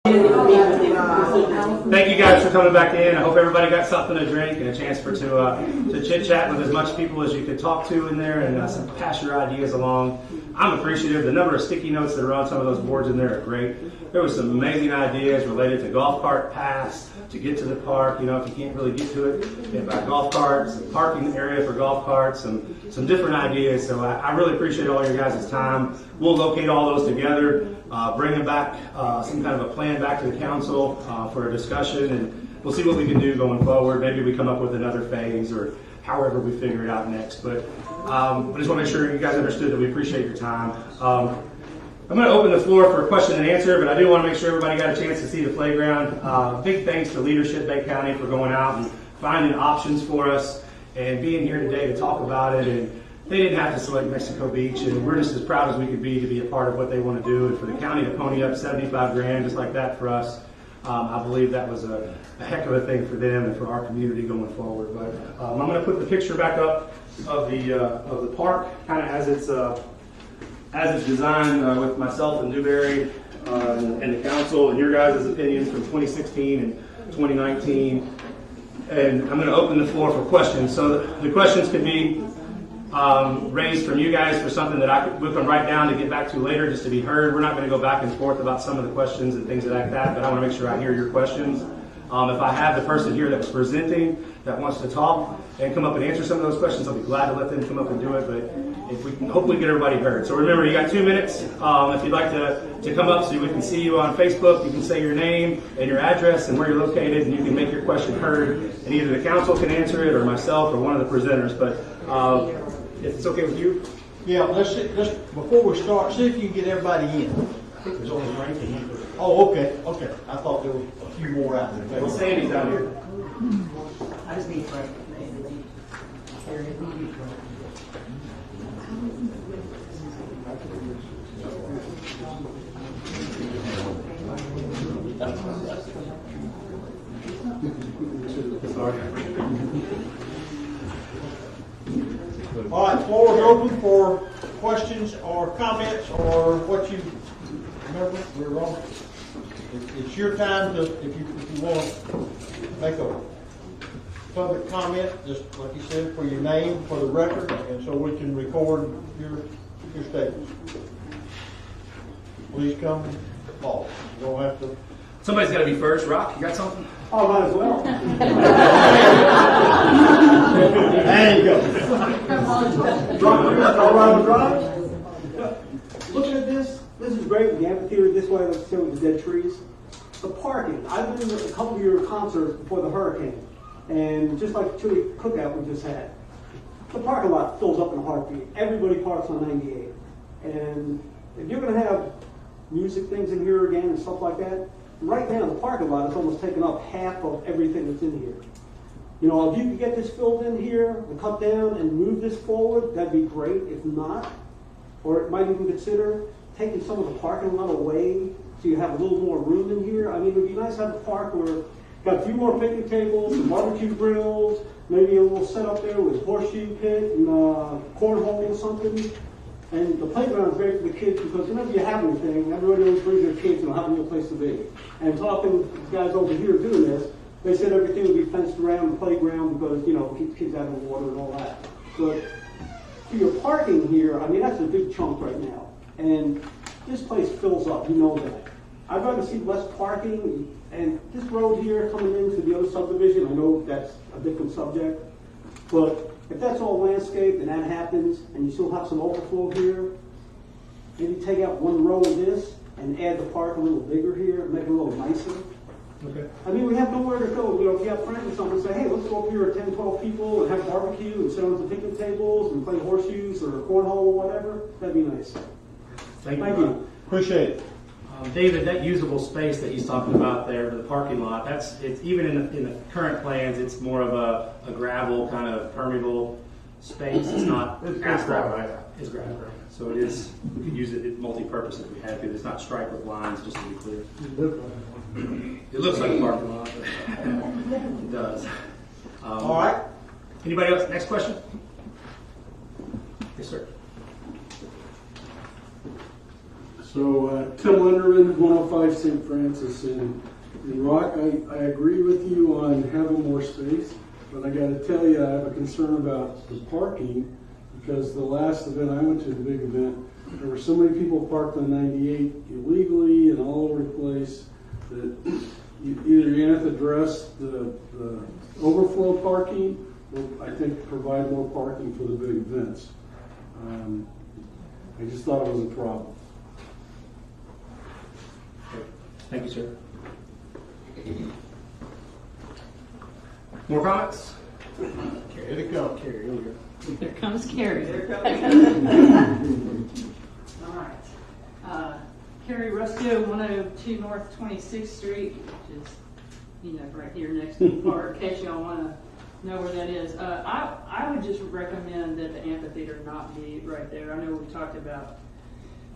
Thank you guys for coming back in. I hope everybody got something to drink and a chance to chit chat with as much people as you could talk to in there and pass your ideas along. I'm appreciative. The number of sticky notes that are on some of those boards in there are great. There was some amazing ideas related to golf cart paths to get to the park. You know, if you can't really get to it, get by golf carts, parking area for golf carts, some different ideas. So I really appreciate all your guys' time. We'll locate all those together, bring them back, some kind of a plan back to the council for a discussion, and we'll see what we can do going forward. Maybe we come up with another phase or however we figure it out next. But I just want to make sure you guys understood that we appreciate your time. I'm going to open the floor for question and answer, but I do want to make sure everybody got a chance to see the playground. Big thanks to Leadership Bay County for going out and finding options for us and being here today to talk about it. And they didn't have to select Mexico Beach, and we're just as proud as we could be to be a part of what they want to do. And for the county to pony up $75,000 just like that for us, I believe that was a heck of a thing for them and for our community going forward. But I'm going to put the picture back up of the park, kind of as it's designed with myself and Newberry and the council and your guys' opinions from 2016 and 2019. And I'm going to open the floor for questions. So the questions could be raised from you guys for something that we can write down to get back to later just to be heard. We're not going to go back and forth about some of the questions and things like that, but I want to make sure I hear your questions. If I have the person here that was presenting that wants to talk and come up and answer some of those questions, I'll be glad to let them come up and do it, but if we can hopefully get everybody heard. So remember, you got 2 minutes. If you'd like to come up so we can see you on Facebook, you can say your name and your address and where you're located, and you can make your question heard, and either the council can answer it or myself or one of the presenters. But if it's okay with you? Yeah, let's before we start, see if you can get everybody in. There's only Frank and you. Oh, okay. I thought there were a few more out there. Well, Sandy's out here. I just need Frank. All right, floor is open for questions or comments or what you remember. We're wrong. It's your time to, if you want to make a public comment, just like you said, for your name, for the record, and so we can record your statements. Please come forward. You don't have to. Somebody's got to be first. Rock, you got something? Oh, might as well. There you go. Looking at this is great. The amphitheater this way, let's say with the dead trees. The parking. I've been to a couple of your concerts before the hurricane, and just like the chili cookout we just had, the parking lot fills up in a heartbeat. Everybody parks on 98, and if you're going to have music things in here again and stuff like that, right now the parking lot is almost taken up half of everything that's in here. You know, if you could get this filled in here, and cut down and move this forward, that'd be great. If not, or it might even consider taking some of the parking lot away so you have a little more room in here. I mean, it would be nice to have a park where got a few more picnic tables, some barbecue grills, maybe a little setup there with horseshoe pit and cornhole or something. And the playground is great for the kids because whenever you have anything, everybody always brings their kids and they'll have a little place to be. And talking to the guys over here doing this, they said everything would be fenced around the playground because, you know, keep kids out of the water and all that. But for your parking here, I mean, that's a big chunk right now. And this place fills up, you know that. I'd rather see less parking. And this road here coming into the other subdivision, I know that's a different subject. But if that's all landscaped and that happens, and you still have some overflow here, maybe take out one row of this and add the park a little bigger here, make it a little nicer. Okay. I mean, we have nowhere to go. You know, if you have friends or something, say, hey, let's go up here with 10, 12 people and have barbecue and sit on some picnic tables and play horseshoes or cornhole or whatever. That'd be nice. Thank you. Appreciate it. David, that usable space that he's talking about there for the parking lot, it's even in the current plans, it's more of a gravel kind of permeable space. It's not asphalt, right? It's gravel, right? So it is. We could use it multi-purpose if we had to. It's not striped with lines, just to be clear. It looks like a parking lot, but it does. All right. Anybody else? Next question? Yes, sir. So, Tim Linderman, 105 St. Francis. And Rock, I agree with you on having more space, but I got to tell you, I have a concern about the parking, because the last event I went to, the big event, there were so many people parked on 98 illegally and all over the place that either you're going to have to address the overflow parking, or I think provide more parking for the big events. I just thought it was a problem. Thank you, sir. More comments? Here they come, Carrie, here we go. There comes Carrie. All right. Carrie Rusco, 102 North 26th Street, which is, right here next to the park, in case y'all want to know where that is. I would just recommend that the amphitheater not be right there. I know we talked about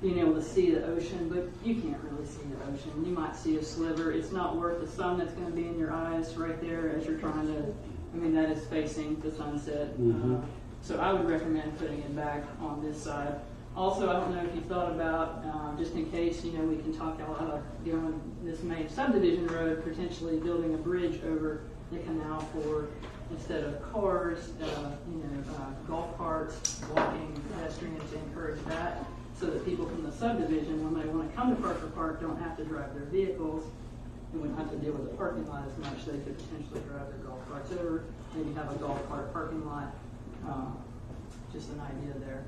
being able to see the ocean, but you can't really see the ocean. You might see a sliver. It's not worth the sun that's going to be in your eyes right there as you're trying to, that is facing the sunset. Mm-hmm. So I would recommend putting it back on this side. Also, I don't know if you thought about, just in case, we can talk y'all out of going this main subdivision road, potentially building a bridge over the canal for, instead of cars, golf carts, walking, pedestrians, to encourage that, so that people from the subdivision, when they want to come to Parker Park, don't have to drive their vehicles. They wouldn't have to deal with the parking lot as much. They could potentially drive their golf carts over, maybe have a golf cart parking lot. Just an idea there.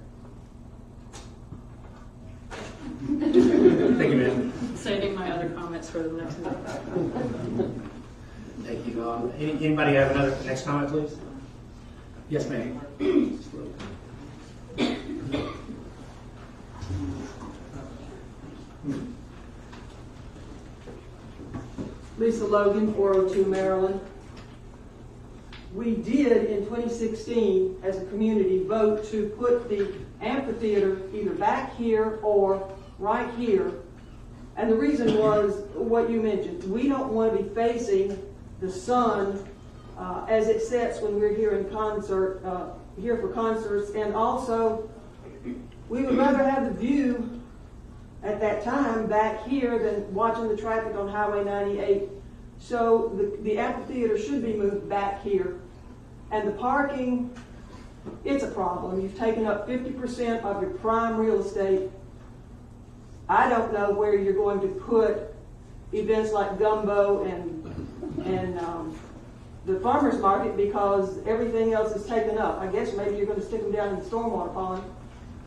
Thank you, ma'am. Saving my other comments for the next one. Thank you. Anybody have another next comment, please? Yes, ma'am. Lisa Logan, 402 Maryland. We did in 2016 as a community vote to put the amphitheater either back here or right here. And the reason was what you mentioned. We don't want to be facing the sun as it sets when we're here in concert, here for concerts. And also, we would rather have the view at that time back here than watching the traffic on Highway 98. So the amphitheater should be moved back here. And the parking, it's a problem. You've taken up 50% of your prime real estate. I don't know where you're going to put events like Gumbo and the farmer's market, because everything else is taken up. I guess maybe you're going to stick them down in the stormwater pond.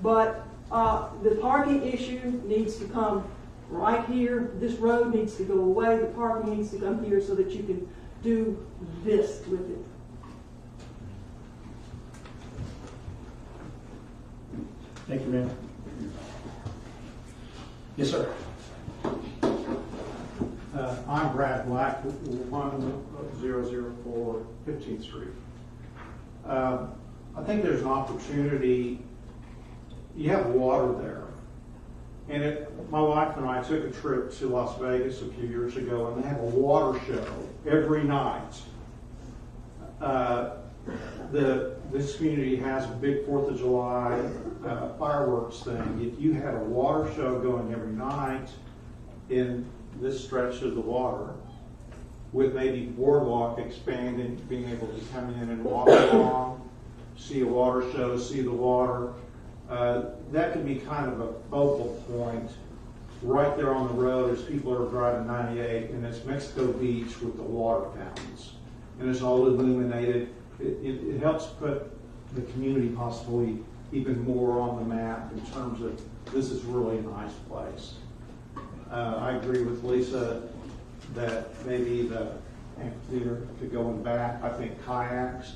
But the parking issue needs to come right here. This road needs to go away. The parking needs to come here so that you can do this with it. Thank you, ma'am. Yes, sir. I'm Brad Black, 1004 15th Street. I think there's an opportunity. You have water there. And my wife and I took a trip to Las Vegas a few years ago, and they have a water show every night. This community has a big 4th of July fireworks thing. If you had a water show going every night in this stretch of the water, with maybe boardwalk expanding, being able to come in and walk along, see a water show, see the water, that could be kind of a focal point right there on the road as people are driving 98, and it's Mexico Beach with the water fountains. And it's all illuminated. It helps put the community possibly even more on the map in terms of this is really a nice place. I agree with Lisa that maybe the amphitheater could go in back. I think kayaks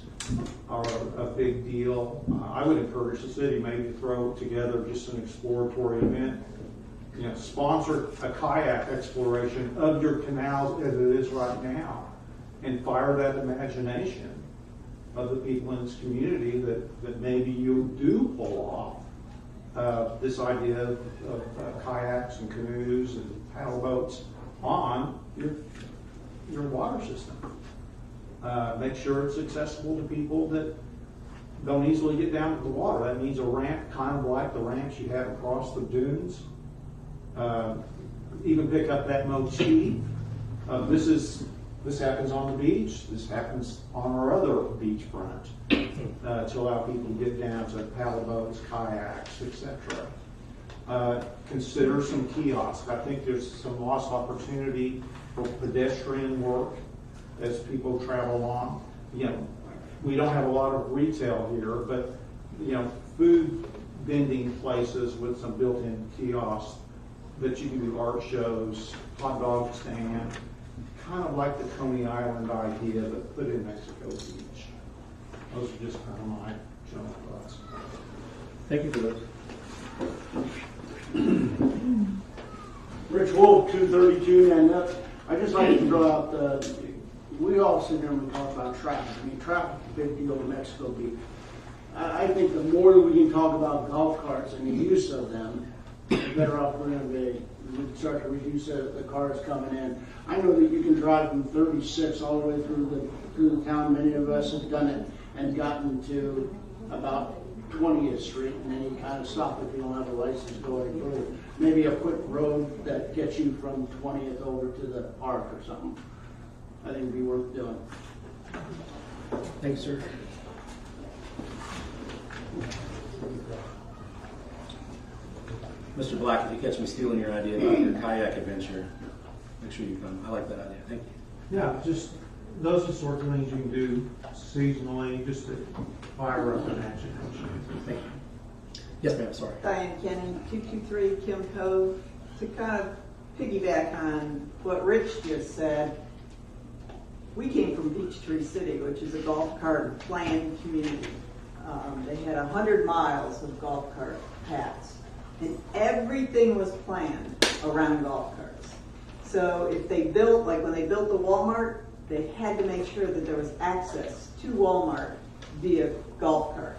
are a big deal. I would encourage the city maybe to throw together just an exploratory event. Sponsor a kayak exploration of your canals as it is right now, and fire that imagination of the people in this community that maybe you do pull off this idea of kayaks and canoes and paddle boats on your water system. Make sure it's accessible to people that don't easily get down to the water. That means a ramp, kind of like the ramps you have across the dunes. Even pick up that motif. This happens on the beach. This happens on our other beachfront to allow people to get down to paddle boats, kayaks, etc. Consider some kiosks. I think there's some lost opportunity for pedestrian work as people travel along. You know, we don't have a lot of retail here, but you know, food vending places with some built-in kiosks that you can do art shows, hot dog stand, kind of like the Coney Island idea, but put in Mexico Beach. Those are just kind of my general thoughts. Thank you for those. Rich Wolf, 232, and I just like to throw out, we all sit there and we talk about traffic. I mean, traffic is a big deal in Mexico Beach. I think the more that we can talk about golf carts and the use of them, the better off we're going to be. We can start to reduce the cars coming in. I know that you can drive from 36 all the way through the town. Many of us have done it and gotten to about 20th Street, and then you kind of stop if you don't have a license to go any further. Maybe a quick road that gets you from 20th over to the park or something. I think it'd be worth doing. Thanks, sir. Mr. Black, if you catch me stealing your idea about your kayak adventure, make sure you come. I like that idea. Thank you. Yeah, just those are the sorts of things you can do seasonally, just to fire up an action. Thank you. Yes, ma'am. Sorry. Diane Kenny, 223 Kim Cove. To kind of piggyback on what Rich just said, we came from Peachtree City, which is a golf cart planned community. They had 100 miles of golf cart paths, and everything was planned around golf carts. So if they built, like when they built the Walmart, they had to make sure that there was access to Walmart via golf cart.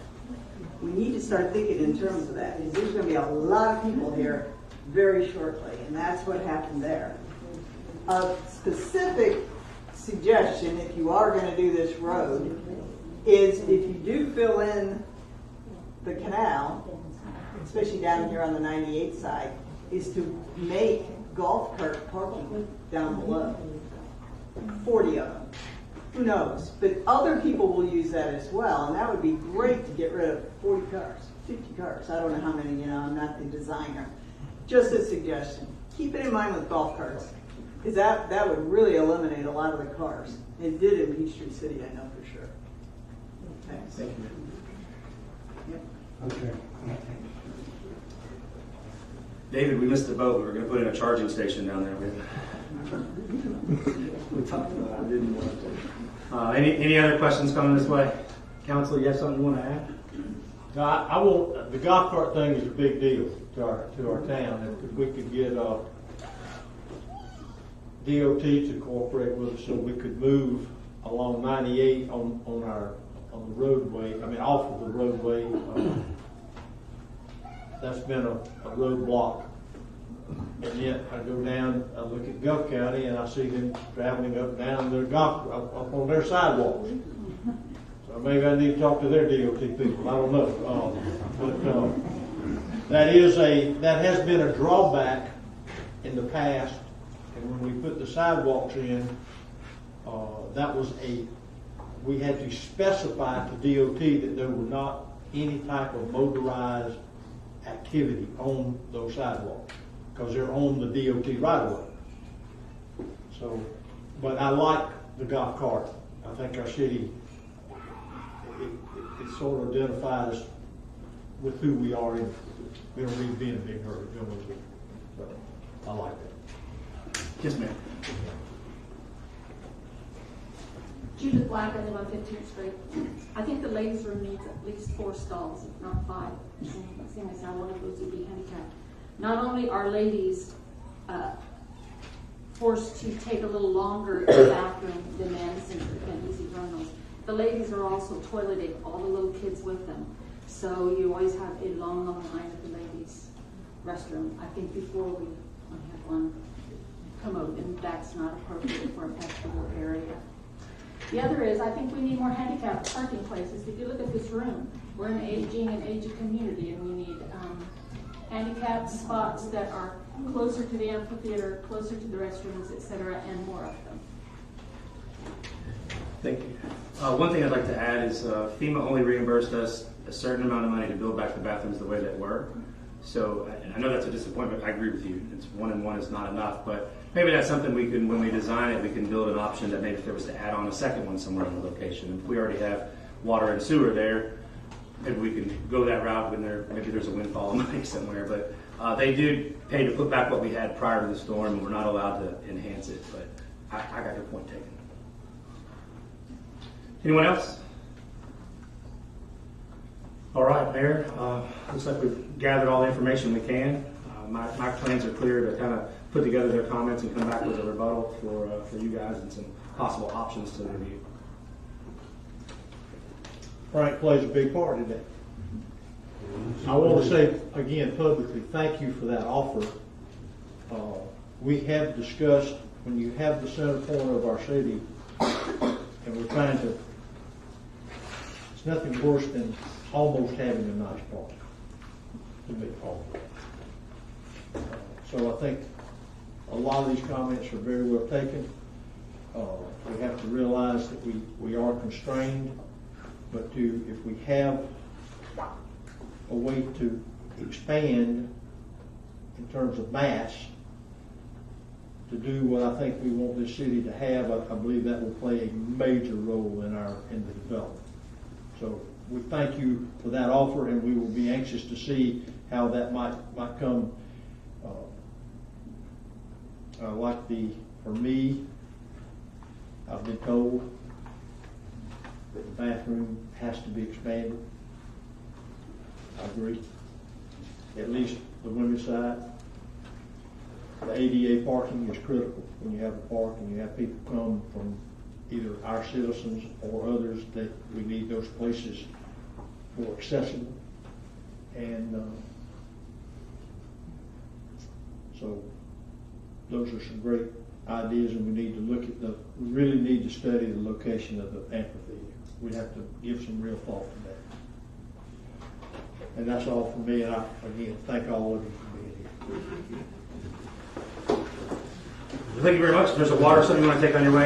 We need to start thinking in terms of that, because there's going to be a lot of people here very shortly, and that's what happened there. A specific suggestion, if you are going to do this road, is if you do fill in the canal, especially down here on the 98 side, is to make golf cart parking down below. 40 of them. Who knows? But other people will use that as well, and that would be great to get rid of 40 cars, 50 cars. I don't know how many, I'm not the designer. Just a suggestion. Keep it in mind with golf carts, because that would really eliminate a lot of the cars. It did in Peachtree City, I know for sure. Thanks. Thank you. Yep. Okay. David, we missed the boat. We were going to put in a charging station down there. We talked about it. I didn't want to. Any other questions coming this way? Council, you have something you want to add? No, I will. The golf cart thing is a big deal to our town. If we could get DOT to cooperate with us, so we could move along 98 on the roadway. I mean, off of the roadway. That's been a roadblock. And yet I go down, I look at Gulf County, and I see them traveling up and down their golf up on their sidewalks. So maybe I need to talk to their DOT people. I don't know, but that has been a drawback in the past. And when we put the sidewalks in, we had to specify to DOT that there were not any type of motorized activity on those sidewalks, because they're on the DOT right of way. So, but I like the golf cart. I think our city, it sort of identifies with who we are. We don't need to be in a big hurry. So I like that. Yes, ma'am. Judith Black, I live on 15th Street. I think the ladies' room needs at least 4 stalls, if not 5. Seeing as how one of those would be handicapped. Not only are ladies forced to take a little longer in the bathroom than men, since they can't easily run those, the ladies are also toileting all the little kids with them. So you always have a long line at the ladies' restroom. I think before we had one commode, and that's not appropriate for a vegetable area. The other is, I think we need more handicapped parking places. If you look at this room, we're an aging and aged community, and we need handicapped spots that are closer to the amphitheater, closer to the restrooms, et cetera, and more of them. Thank you. One thing I'd like to add is FEMA only reimbursed us a certain amount of money to build back the bathrooms the way they were. So I know that's a disappointment. I agree with you. It's 1 and 1 is not enough, but maybe that's something we can, when we design it, we can build an option that maybe if there was to add on a second one somewhere in the location. If we already have water and sewer there, maybe we can go that route when maybe there's a windfall of money somewhere. But they did pay to put back what we had prior to the storm, and we're not allowed to enhance it. But I got your point taken. Anyone else? All right, Mayor. Looks like we've gathered all the information we can. My plans are clear to kind of put together their comments and come back with a rebuttal for you guys and some possible options to review. Frank plays a big part in that. I want to say again publicly, thank you for that offer. We have discussed, when you have the center point of our city, and we're trying to, it's nothing worse than almost having a nice park, to me, so I think a lot of these comments are very well taken. We have to realize that we are constrained, but if we have a way to expand in terms of mass to do what I think we want this city to have, I believe that will play a major role in the development. So we thank you for that offer, and we will be anxious to see how that might come. For me, I've been told that the bathroom has to be expanded. I agree. At least the women's side. The ADA parking is critical when you have a park and you have people come from either our citizens or others, that we need those places more accessible. And so those are some great ideas, and we need to we really need to study the location of the amphitheater. We have to give some real thought to that. And that's all from me, and I, again, thank all of you for being here. Thank you very much. If there's a water or something you want to take on your way